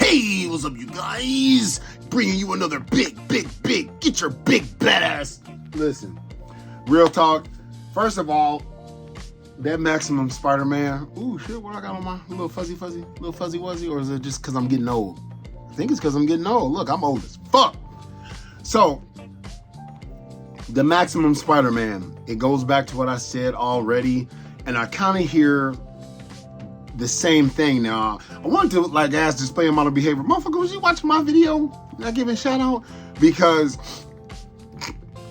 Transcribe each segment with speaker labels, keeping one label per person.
Speaker 1: Hey, what's up, you guys? Bringing you another big, get your big badass. Listen, real talk. First of all, that Maximum Spider-Man. Ooh, shit, what I got on my little fuzzy, wuzzy? Or is it just because I'm getting old? I think it's because I'm getting old. Look, I'm old as fuck. So, the Maximum Spider-Man, it goes back to what I said already, and I kind of hear the same thing now. I wanted to ask display model behavior. Motherfucker, was you watching my video? Not giving a shout out? Because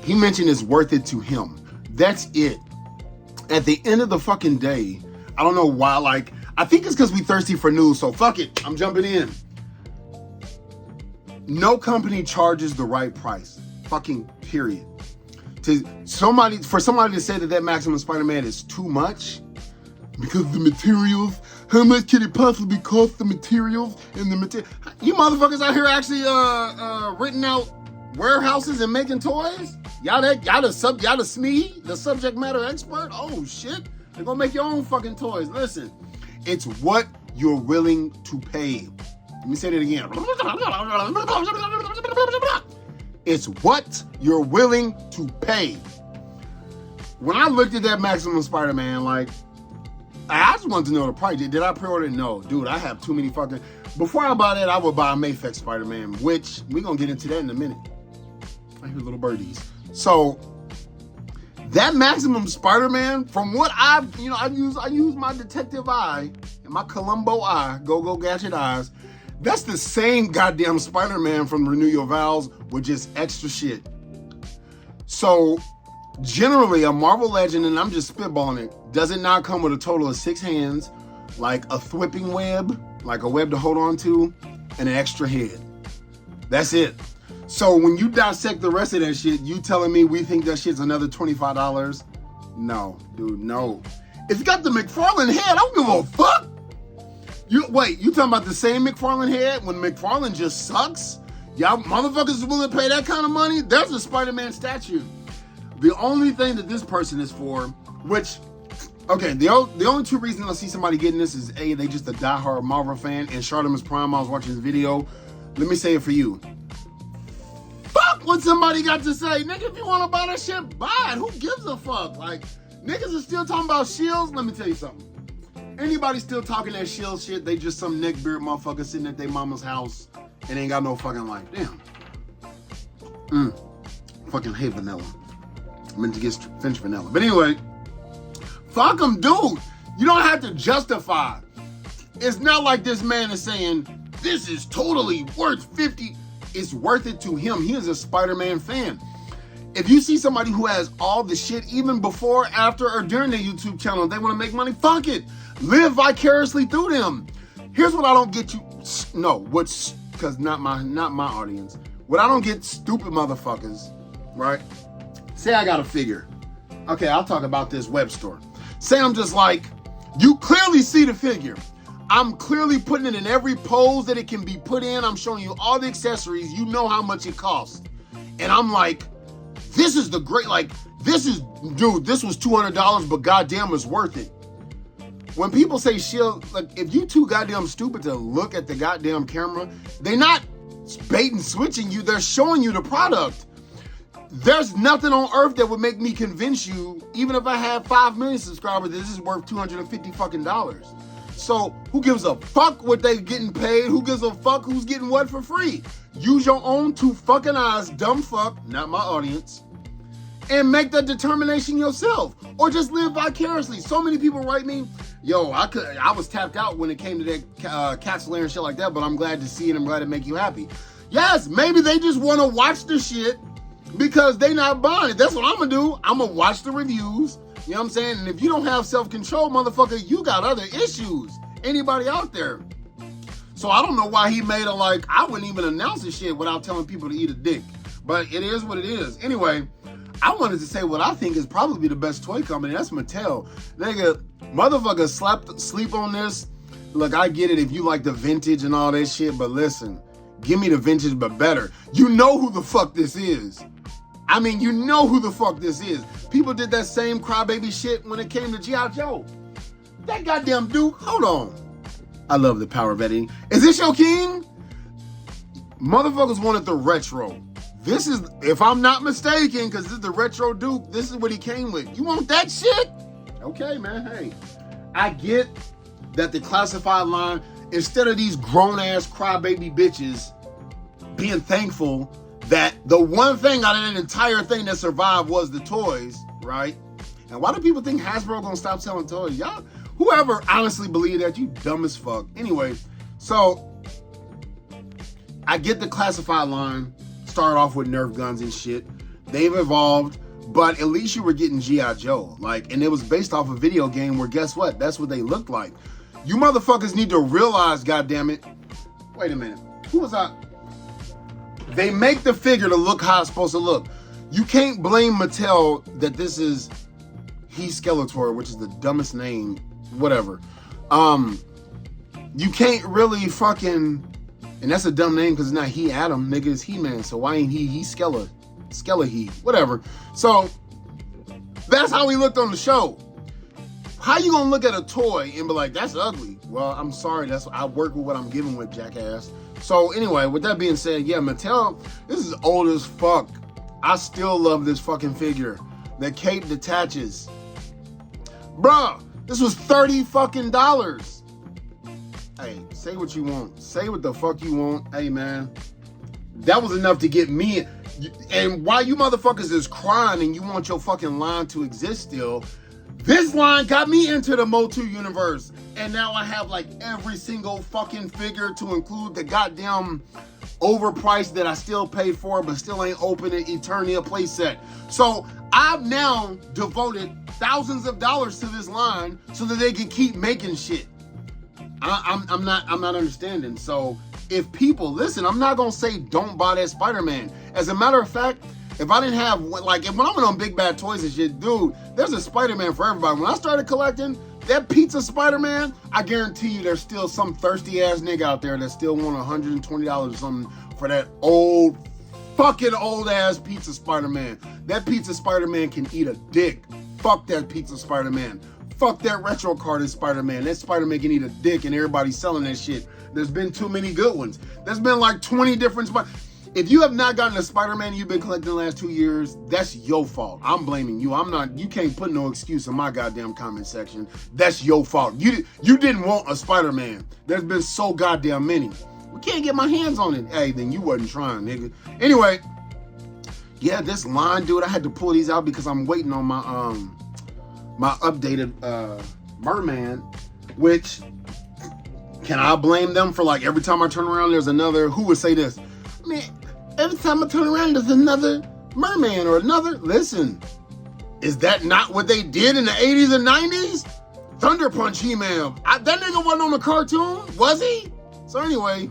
Speaker 1: he mentioned it's worth it to him. That's it. At the end of the fucking day, I don't know why, I think it's because we thirsty for news, so fuck it. I'm jumping in. No company charges the right price. Fucking period. For somebody to say that Maximum Spider-Man is too much, because of the materials, how much can it possibly cost the materials and the material? You motherfuckers out here actually renting out warehouses and making toys? Y'all the SME, the subject matter expert? Oh shit, they're gonna make your own fucking toys. Listen, it's what you're willing to pay. Let me say that again. It's what you're willing to pay. When I looked at that Maximum Spider-Man, I just wanted to know the price. Did I pre-order it? No. Dude, I have too many fucking... Before I buy that, I would buy a Mayflex Spider-Man, which we're going to get into that in a minute. I hear little birdies. So, that Maximum Spider-Man, from what I use my detective eye and my Columbo eye, go gadget eyes. That's the same goddamn Spider-Man from Renew Your Vows with just extra shit. So, generally, a Marvel Legend, and I'm just spitballing it, does it not come with a total of 6 hands, like a thwipping web, like a web to hold on to, and an extra head. That's it. So when you dissect the rest of that shit, you telling me we think that shit's another $25? No, dude, no. It's got the McFarlane head. I don't give a fuck. You talking about the same McFarlane head when McFarlane just sucks? Y'all motherfuckers is willing to pay that kind of money? There's a Spider-Man statue. The only thing that this person is for, the only 2 reasons I see somebody getting this is A, they just a diehard Marvel fan, and Charlemagne Prime, I was watching this video. Let me say it for you. Fuck what somebody got to say. Nigga, if you want to buy that shit, buy it. Who gives a fuck? Niggas are still talking about shields. Let me tell you something. Anybody still talking that shield shit, they just some neckbeard motherfucker sitting at their mama's house and ain't got no fucking life. Damn. Fucking hate vanilla. I meant to get French vanilla. But anyway, fuck them, dude. You don't have to justify. It's not like this man is saying, this is totally worth 50. It's worth it to him. He is a Spider-Man fan. If you see somebody who has all the shit, even before, after, or during their YouTube channel, they want to make money, fuck it. Live vicariously through them. Here's what I don't get you. No, because not my audience. What I don't get, stupid motherfuckers, right? Say I got a figure. Okay, I'll talk about this web store. Say I'm just you clearly see the figure. I'm clearly putting it in every pose that it can be put in. I'm showing you all the accessories. You know how much it costs. And I'm this is the great, this was $200, but goddamn, it's worth it. When people say shield, if you too goddamn stupid to look at the goddamn camera, they're not bait and switching you. They're showing you the product. There's nothing on earth that would make me convince you, even if I had 5 million subscribers, this is worth $250 fucking dollars. So who gives a fuck what they getting paid? Who gives a fuck who's getting what for free? Use your own 2 fucking eyes, dumb fuck, not my audience, and make that determination yourself, or just live vicariously. So many people write me, yo, I was tapped out when it came to that Cats Lair and shit like that, but I'm glad to see it. I'm glad it make you happy. Yes, maybe they just want to watch the shit because they not buying it. That's what I'm gonna do. I'm gonna watch the reviews. You know what I'm saying? And if you don't have self-control, motherfucker, you got other issues. Anybody out there? So I don't know why he made it I wouldn't even announce this shit without telling people to eat a dick. But it is what it is. Anyway, I wanted to say what I think is probably the best toy company. That's Mattel. Nigga, motherfucker sleep on this. Look, I get it if you like the vintage and all that shit, but listen, give me the vintage but better. You know who the fuck this is. I mean, you know who the fuck this is. People did that same crybaby shit when it came to G.I. Joe. That goddamn dude, hold on. I love the power of editing. Is this your king? Motherfuckers wanted the retro. This is, if I'm not mistaken, because this is the retro Duke, this is what he came with. You want that shit? Okay, man, hey. I get that the classified line, instead of these grown-ass crybaby bitches being thankful that the one thing out of that entire thing that survived was the toys, right? And why do people think Hasbro gonna stop selling toys? Y'all, whoever honestly believe that, you dumb as fuck. Anyway, so I get the classified line, started off with Nerf guns and shit. They've evolved, but at least you were getting G.I. Joe. Like, and it was based off a video game where, guess what? That's what they looked like. You motherfuckers need to realize, goddammit. Wait a minute. Who was I? They make the figure to look how it's supposed to look. You can't blame Mattel that this is He Skeletor, which is the dumbest name, whatever. You can't really fucking, and that's a dumb name because it's not He Adam, nigga, it's He-Man. So why ain't He Skella He, whatever. So that's how he looked on the show. How you gonna look at a toy and be like, that's ugly? Well, I'm sorry, I work with what I'm given with, jackass. So anyway, with that being said, yeah, Mattel, this is old as fuck. I still love this fucking figure. The cape detaches. Bruh, this was $30 fucking. Hey, say what you want. Say what the fuck you want. Hey, man, that was enough to get me. And while you motherfuckers is crying and you want your fucking line to exist still, this line got me into the MOTU universe. And now I have like every single fucking figure to include the goddamn overpriced that I still paid for, but still ain't opened an Eternia playset. So I've now devoted thousands of dollars to this line so that they can keep making shit. I'm not understanding. So if people listen, I'm not gonna say don't buy that Spider-Man. As a matter of fact, if I didn't have, like, when I went on Big Bad Toys and shit, dude, there's a Spider-Man for everybody. When I started collecting that pizza Spider-Man, I guarantee you there's still some thirsty ass nigga out there that still want $120 or something for that fucking old ass pizza Spider-Man. That pizza Spider-Man can eat a dick. Fuck that pizza Spider-Man. Fuck that retro carded Spider-Man. That Spider-Man can eat a dick and everybody's selling that shit. There's been too many good ones. There's been like 20 different If you have not gotten a Spider-Man you've been collecting the last 2 years, that's your fault. I'm blaming you. You can't put no excuse in my goddamn comment section. That's your fault. You didn't want a Spider-Man. There's been so goddamn many. We can't get my hands on it. Hey, then you wasn't trying, nigga. Anyway, yeah, this line, dude, I had to pull these out because I'm waiting on my updated Merman, which, can I blame them for, like, every time I turn around there's another, who would say this? Man, every time I turn around there's another Merman or another. Listen, is that not what they did in the 80s and 90s? Thunder Punch He-Man. That nigga wasn't on the cartoon, was he? So anyway,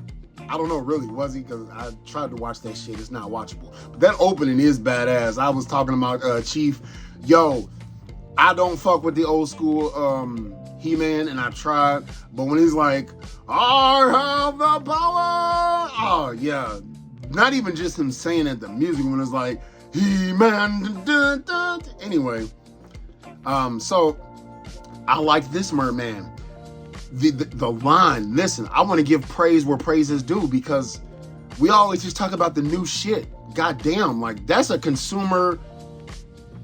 Speaker 1: I don't know, really, was he? Because I tried to watch that shit. It's not watchable. But that opening is badass. I was talking about Chief. Yo, I don't fuck with the old school He-Man, and I tried. But when he's like, I have the power. Oh, yeah. Not even just him saying it, the music, when it's like, He-Man. Dun, dun. Anyway, so I like this Merman. The line, listen, I want to give praise where praise is due, because we always just talk about the new shit. Goddamn, like, that's a consumer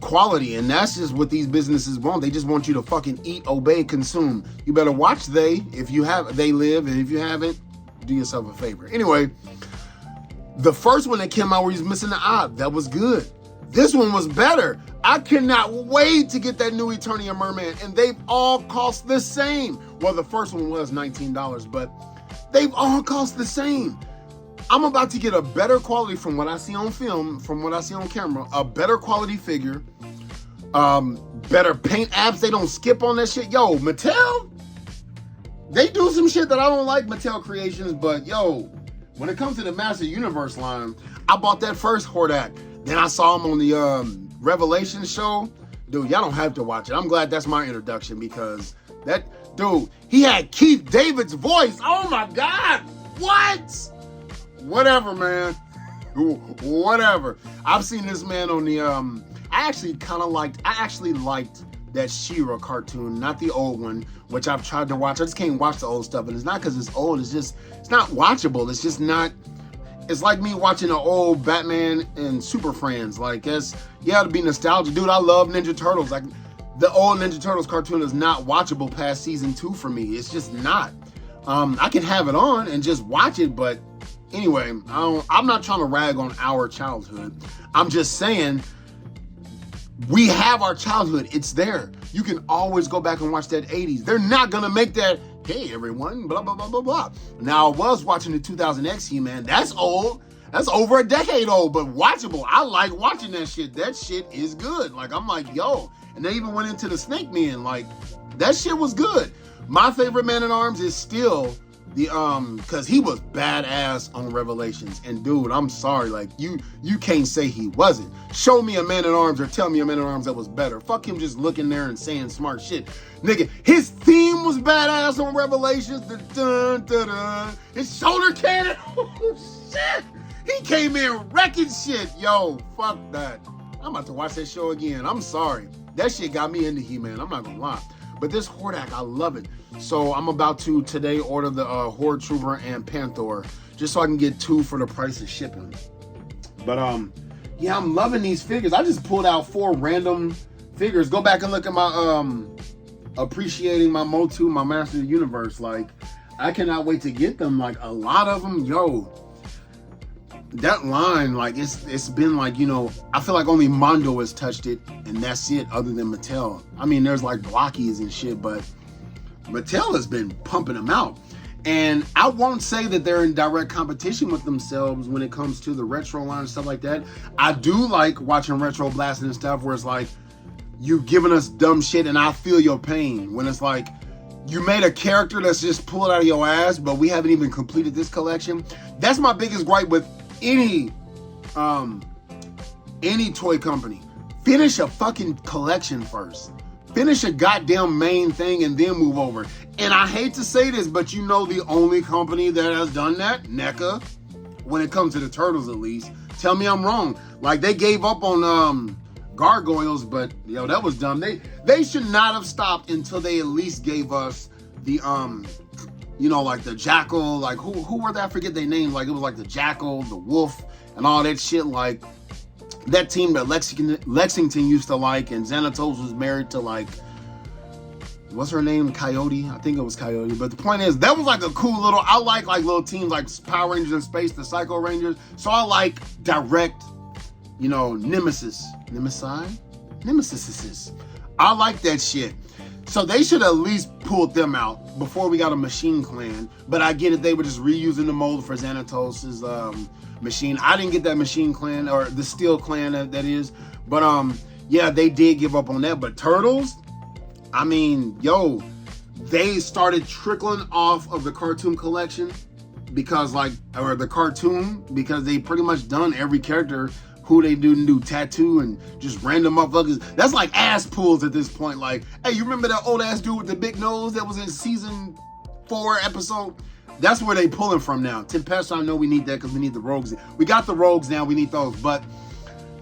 Speaker 1: quality, and that's just what these businesses want. They just want you to fucking eat, obey, consume. You better watch They Live, and if you haven't, do yourself a favor. Anyway, the first one that came out where he's missing the eye, that was good. This one was better. I cannot wait to get that new Eternia Merman, and they've all cost the same. Well, the first one was $19, but they've all cost the same. I'm about to get a better quality from what I see on film, from what I see on camera, a better quality figure, better paint apps. They don't skip on that shit. Yo, Mattel, they do some shit that I don't like, Mattel Creations, but yo, when it comes to the Master Universe line, I bought that first Hordak. Then I saw him on the Revelation show. Dude, y'all don't have to watch it. I'm glad that's my introduction, because that dude, he had Keith David's voice. Oh my God, what? Whatever, man. Whatever. I've seen this man on the I actually liked that She-Ra cartoon, not the old one, which I've tried to watch. I just can't watch the old stuff, and it's not because it's old, it's not watchable. It's just not, it's like me watching an old Batman and Super Friends. Like, to be nostalgic. Dude, I love Ninja Turtles. Like, the old Ninja Turtles cartoon is not watchable past season 2 for me. It's just not. I can have it on and just watch it, but anyway, I'm not trying to rag on our childhood. I'm just saying, we have our childhood. It's there. You can always go back and watch that 80s. They're not going to make that, hey, everyone, blah, blah, blah, blah, blah. Now, I was watching the 2000X He-Man. That's old. That's over a decade old, but watchable. I like watching that shit. That shit is good. Like, I'm like, yo. And they even went into the Snake Men. Like, that shit was good. My favorite Man-at-Arms is still the, because he was badass on Revelations. And, dude, I'm sorry. Like, you can't say he wasn't. Show me a Man-at-Arms or tell me a Man-at-Arms that was better. Fuck him just looking there and saying smart shit. Nigga, his theme was badass on Revelations. The dun, dun, dun. His shoulder cannon. Oh, shit. He came in wrecking shit. Yo, fuck that. I'm about to watch that show again. I'm sorry. That shit got me into He-Man. I'm not gonna lie. But this Hordak, I love it. So I'm about to today order the Horde Trooper and Panther just so I can get 2 for the price of shipping. But yeah, I'm loving these figures. I just pulled out 4 random figures. Go back and look at my appreciating my MOTU, my Master of the Universe. Like, I cannot wait to get them. Like, a lot of them, yo. That line, like, it's been like, you know, I feel like only Mondo has touched it, and that's it, other than Mattel. I mean, there's like blockies and shit, but Mattel has been pumping them out. And I won't say that they're in direct competition with themselves when it comes to the retro line and stuff like that. I do like watching retro blasting and stuff where it's like, you giving us dumb shit and I feel your pain. When it's like, you made a character that's just pulled out of your ass, but we haven't even completed this collection. That's my biggest gripe with any toy company. Finish a fucking collection first. Finish a goddamn main thing and then move over. And I hate to say this, but you know the only company that has done that? NECA. When it comes to the Turtles, at least. Tell me I'm wrong. Like, they gave up on Gargoyles, but yo, that was dumb. They should not have stopped until they at least gave us the you know, like the Jackal, like who were that? I forget their names. Like, it was like the Jackal, the Wolf, and all that shit. Like, that team that Lexington used to like, and Xanatos was married to, like, what's her name? Coyote? I think it was Coyote. But the point is, that was like a cool little, I like little teams like Power Rangers in Space, the Psycho Rangers. So I like direct, you know, Nemesis. I like that shit. So they should at least pulled them out before we got a Machine Clan. But I get it, they were just reusing the mold for Xanatos' machine. I didn't get that Machine Clan, or the Steel Clan that is. But yeah, they did give up on that. But Turtles, I mean, yo, they started trickling off of the cartoon collection because because they pretty much done every character who they didn't do tattoo and just random motherfuckers. That's like ass pulls at this point. Like, hey, you remember that old ass dude with the big nose that was in season 4 episode? That's where they pulling from now. Tempest, I know we need that because we need the Rogues. We got the Rogues now, we need those. But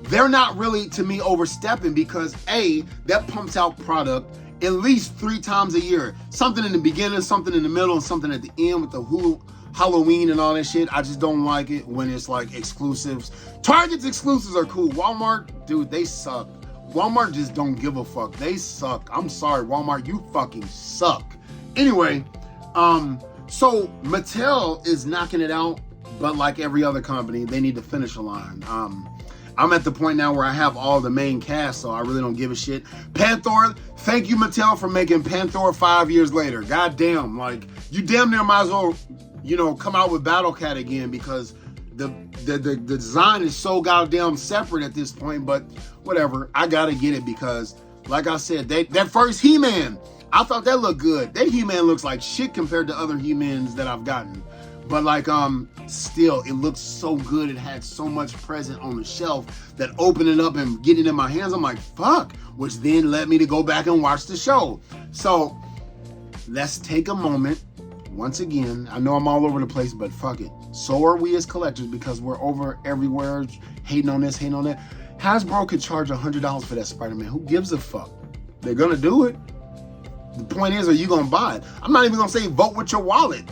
Speaker 1: they're not really, to me, overstepping because A, that pumps out product at least 3 times a year. Something in the beginning, something in the middle, and something at the end with the Halloween and all that shit. I just don't like it when it's like exclusives. Target's exclusives are cool. Walmart, dude, they suck. Walmart just don't give a fuck. They suck. I'm sorry, Walmart, you fucking suck. Anyway, so Mattel is knocking it out, but like every other company, they need to finish a line. I'm at the point now where I have all the main cast, so I really don't give a shit. Panther, thank you, Mattel, for making Panther 5 years later. God damn, like, you damn near might as well, you know, come out with Battle Cat again because the design is so goddamn separate at this point. But whatever, I gotta get it because, like I said, that first He-Man, I thought that looked good. That He-Man looks like shit compared to other He-Mans that I've gotten. But like, still, it looks so good. It had so much present on the shelf that opening up and getting in my hands, I'm like, fuck, which then led me to go back and watch the show. So let's take a moment. Once again, I know I'm all over the place, but fuck it. So are we as collectors because we're over everywhere hating on this, hating on that. Hasbro could charge $100 for that Spider-Man. Who gives a fuck? They're gonna do it. The point is, are you gonna buy it? I'm not even gonna say vote with your wallet.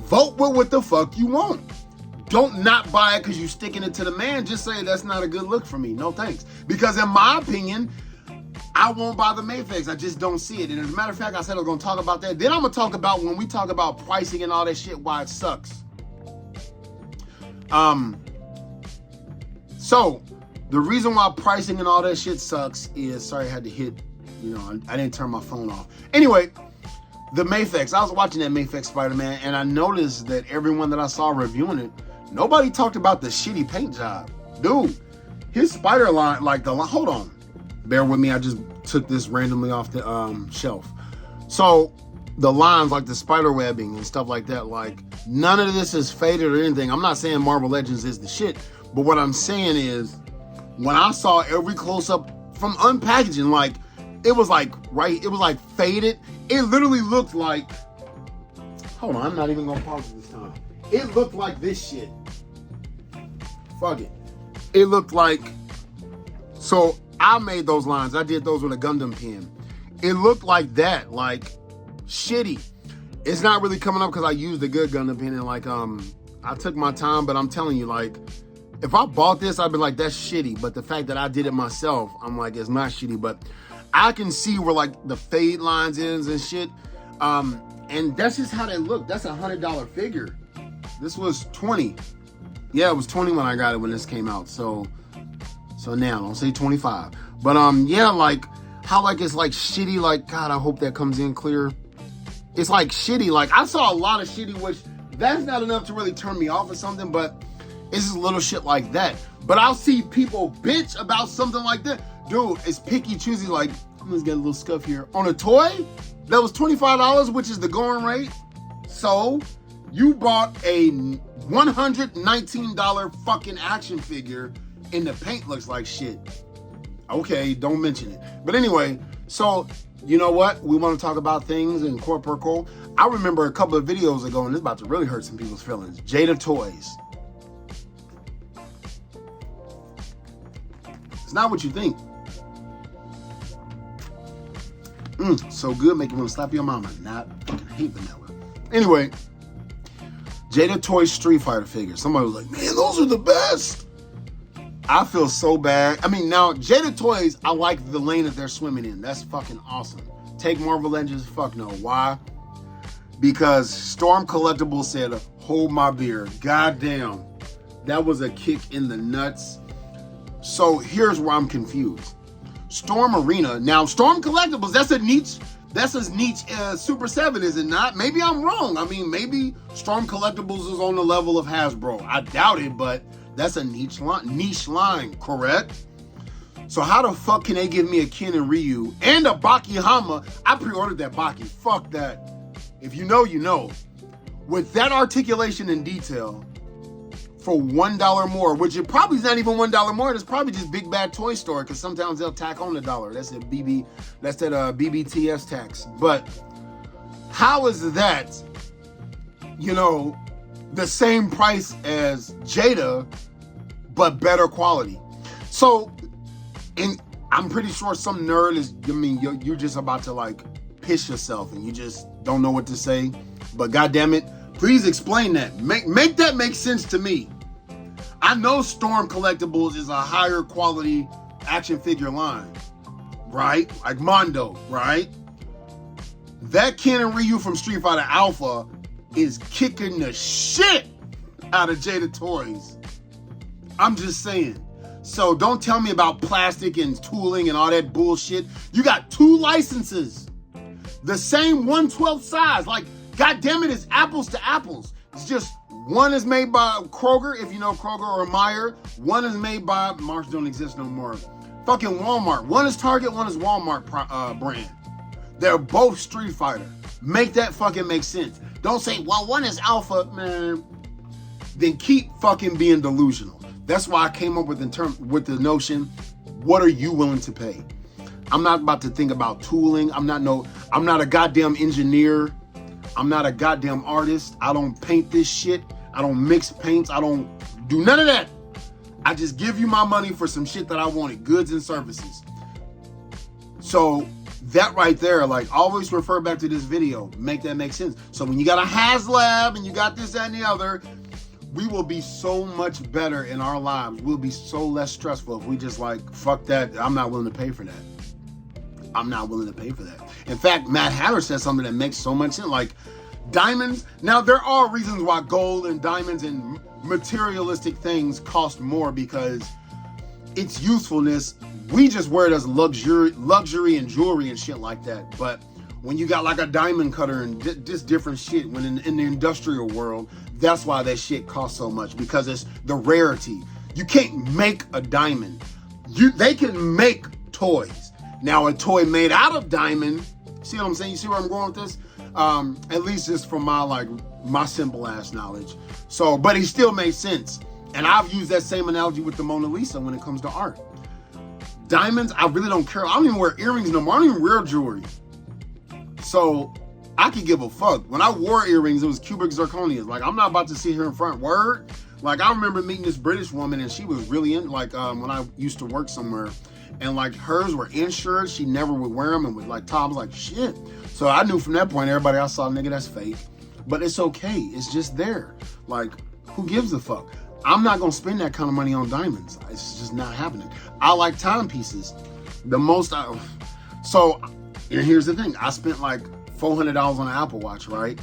Speaker 1: Vote with what the fuck you want. don't not buy it because you're sticking it to the man. Just say that's not a good look for me. No thanks. Because in my opinion, I won't buy the Mayfix. I just don't see it. And as a matter of fact, I said I was going to talk about that. Then I'm going to talk about when we talk about pricing and all that shit, why it sucks. So the reason why pricing and all that shit sucks is, sorry, I had to hit, I didn't turn my phone off. Anyway, the Mayfix. I was watching that Mayfix Spider-Man, and I noticed that everyone that I saw reviewing it, nobody talked about the shitty paint job. Dude, his spider line, hold on. Bear with me, I just took this randomly off the shelf. So the lines, like the spider webbing and stuff like that, like none of this is faded or anything. I'm not saying Marvel Legends is the shit, but what I'm saying is when I saw every close-up from unpackaging, like it was like faded. It literally looked like, hold on, I'm not even gonna pause this time. It looked like this shit. Fuck it. It looked like, so I made those lines. I did those with a Gundam pen. It looked like that, like shitty. It's not really coming up because I used a good Gundam pen and I took my time, but I'm telling you, like, if I bought this, I'd be like, that's shitty. But the fact that I did it myself, I'm like, it's not shitty, but I can see where like the fade lines is and shit. And that's just how they look. That's $100 figure. This was 20. Yeah, it was 20 when I got it when this came out. So now, don't say 25. But yeah, like how like it's like shitty, like God, I hope that comes in clear. It's like shitty. Like I saw a lot of shitty, which that's not enough to really turn me off or something, but it's just little shit like that. But I'll see people bitch about something like that. Dude, it's picky choosy, like, I'm just getting a little scuff here. On a toy that was $25, which is the going rate. So you bought a $119 fucking action figure and the paint looks like shit. Okay, don't mention it. But anyway, so you know what? We want to talk about things in corporal. I remember a couple of videos ago, and this is about to really hurt some people's feelings. Jada Toys. It's not what you think. So good, make you want to slap your mama. Not fucking hate vanilla. Anyway, Jada Toys Street Fighter figures. Somebody was like, man, those are the best. I feel so bad. I mean, now, Jada Toys, I like the lane that they're swimming in. That's fucking awesome. Take Marvel Legends? Fuck no. Why? Because Storm Collectibles said, hold my beer. Goddamn. That was a kick in the nuts. So here's where I'm confused. Storm Arena. Now, Storm Collectibles, that's a niche Super 7, is it not? Maybe I'm wrong. I mean, maybe Storm Collectibles is on the level of Hasbro. I doubt it, but that's a niche line, correct? So how the fuck can they give me a Ken and Ryu and a Baki Hama? I pre-ordered that Baki. Fuck that. If you know, you know. With that articulation and detail, for $1 more, which it probably is not even $1 more. It's probably just Big Bad Toy Store, because sometimes they'll tack on $1. That's that BBTS tax. But how is that, the same price as Jada, but better quality? So, and I'm pretty sure some nerd is, you're just about to like piss yourself and you just don't know what to say. But goddamn it, please explain that. Make that make sense to me. I know Storm Collectibles is a higher quality action figure line, right? Like Mondo, right? That Ken and Ryu from Street Fighter Alpha is kicking the shit out of Jada Toys. I'm just saying. So don't tell me about plastic and tooling and all that bullshit. You got 2 licenses. The same 1/12 size. Like, goddamn it, it's apples to apples. It's just one is made by Kroger, if you know Kroger, or Meijer. One is made by, Marsh don't exist no more, fucking Walmart. One is Target, one is Walmart brand. They're both Street Fighter. Make that fucking make sense. Don't say, well, one is Alpha, man. Then keep fucking being delusional. That's why I came up with the notion, what are you willing to pay? I'm not about to think about tooling. I'm not a goddamn engineer. I'm not a goddamn artist. I don't paint this shit. I don't mix paints. I don't do none of that. I just give you my money for some shit that I wanted, goods and services. So that right there, like, always refer back to this video. Make that make sense. So when you got a HasLab and you got this, that, and the other, we will be so much better in our lives. We'll be so less stressful if we just like, fuck that. I'm not willing to pay for that. I'm not willing to pay for that. In fact, Matt Hatter said something that makes so much sense. Like diamonds. Now, there are reasons why gold and diamonds and materialistic things cost more because its usefulness. We just wear it as luxury and jewelry and shit like that. But when you got like a diamond cutter and just different shit, when in the industrial world, that's why that shit costs so much, because it's the rarity. You can't make a diamond. They can make toys. Now, a toy made out of diamond, see what I'm saying? You see where I'm going with this? At least just from my simple ass knowledge. So, but it still makes sense. And I've used that same analogy with the Mona Lisa when it comes to art. Diamonds, I really don't care. I don't even wear earrings no more. I don't even wear jewelry. So I could give a fuck. When I wore earrings, it was cubic zirconias. Like, I'm not about to sit here in front. Word. Like, I remember meeting this British woman and she was really in, like, when I used to work somewhere, and like hers were insured. She never would wear them and would like top. I was like, shit. So I knew from that point, everybody I saw, nigga, that's fake. But it's okay. It's just there. Like, who gives a fuck? I'm not going to spend that kind of money on diamonds. It's just not happening. I like timepieces. So, and here's the thing. I spent like $400 on an Apple Watch, right?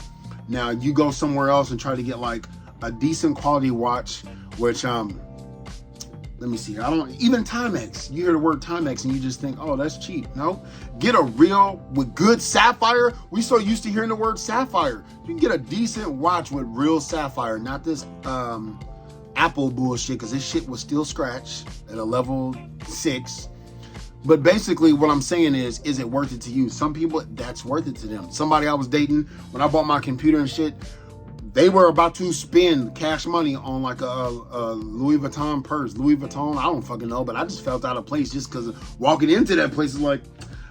Speaker 1: Now, you go somewhere else and try to get like a decent quality watch, which, let me see. Even Timex. You hear the word Timex and you just think, oh, that's cheap. No, get a real, with good sapphire. We so used to hearing the word sapphire. You can get a decent watch with real sapphire, not this Apple bullshit, because this shit was still scratched at a level 6. But basically what I'm saying is it worth it to you? Some people, that's worth it to them. Somebody I was dating, when I bought my computer and shit, they were about to spend cash money on like a Louis Vuitton purse. Louis Vuitton, I don't fucking know, but I just felt out of place just because walking into that place is like,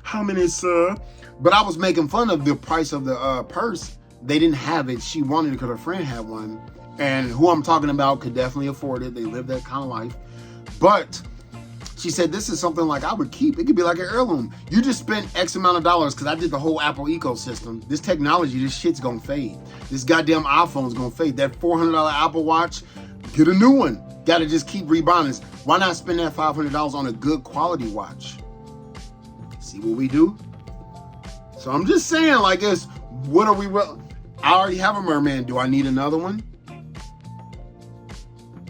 Speaker 1: how many, sir? But I was making fun of the price of the purse. They didn't have it. She wanted it because her friend had one. And who I'm talking about could definitely afford it. They live that kind of life. But she said, this is something like I would keep. It could be like an heirloom. You just spent X amount of dollars, because I did the whole Apple ecosystem. This technology, this shit's gonna fade. This goddamn iPhone's gonna fade. That $400 Apple Watch, get a new one. Gotta just keep rebuying. Why not spend that $500 on a good quality watch? See what we do? So I'm just saying, like this, what are we, I already have a merman. Do I need another one?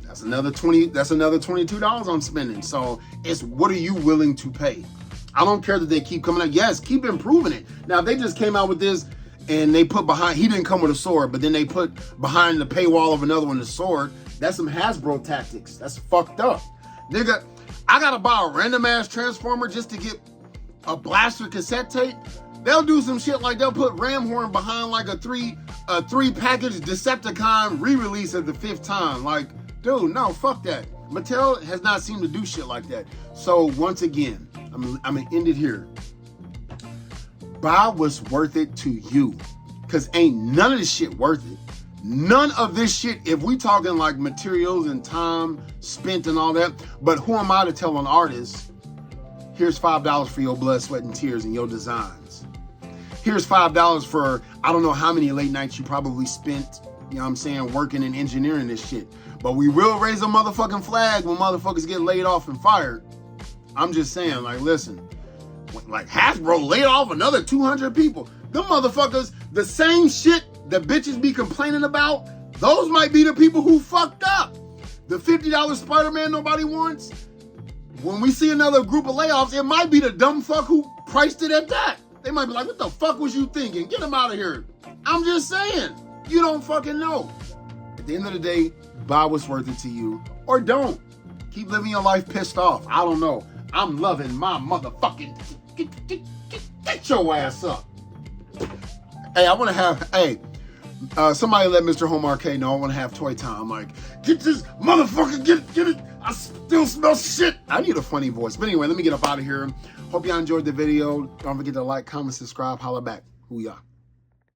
Speaker 1: That's another $22 I'm spending. So it's, what are you willing to pay? I don't care that they keep coming out. Yes, keep improving it. Now, if they just came out with this and they put behind, he didn't come with a sword, but then they put behind the paywall of another one a sword, that's some Hasbro tactics. That's fucked up. Nigga, I gotta buy a random ass transformer just to get a blaster cassette tape. They'll do some shit like they'll put Ramhorn behind like a three package Decepticon re-release at the 5th time. Like, dude, no, fuck that. Mattel has not seemed to do shit like that. So once again, I'm gonna end it here. Buy what's worth it to you, because ain't none of this shit worth it. None of this shit, if we talking like materials and time spent and all that, but who am I to tell an artist, here's $5 for your blood, sweat, and tears and your designs. Here's $5 for, I don't know how many late nights you probably spent, you know what I'm saying, working and engineering this shit. But we will raise a motherfucking flag when motherfuckers get laid off and fired. I'm just saying, like, listen, like Hasbro laid off another 200 people. Them motherfuckers, the same shit that bitches be complaining about, those might be the people who fucked up. The $50 Spider-Man nobody wants. When we see another group of layoffs, it might be the dumb fuck who priced it at that. They might be like, what the fuck was you thinking? Get him out of here. I'm just saying, you don't fucking know. At the end of the day, buy what's worth it to you, or don't. Keep living your life pissed off. I don't know. I'm loving my motherfucking, get your ass up. Hey, I want to have, somebody let Mr. Home Arcade know I want to have toy time. Like, get this motherfucker, get it. I still smell shit. I need a funny voice. But anyway, let me get up out of here. Hope y'all enjoyed the video. Don't forget to like, comment, subscribe, holla back. Hoo-yah.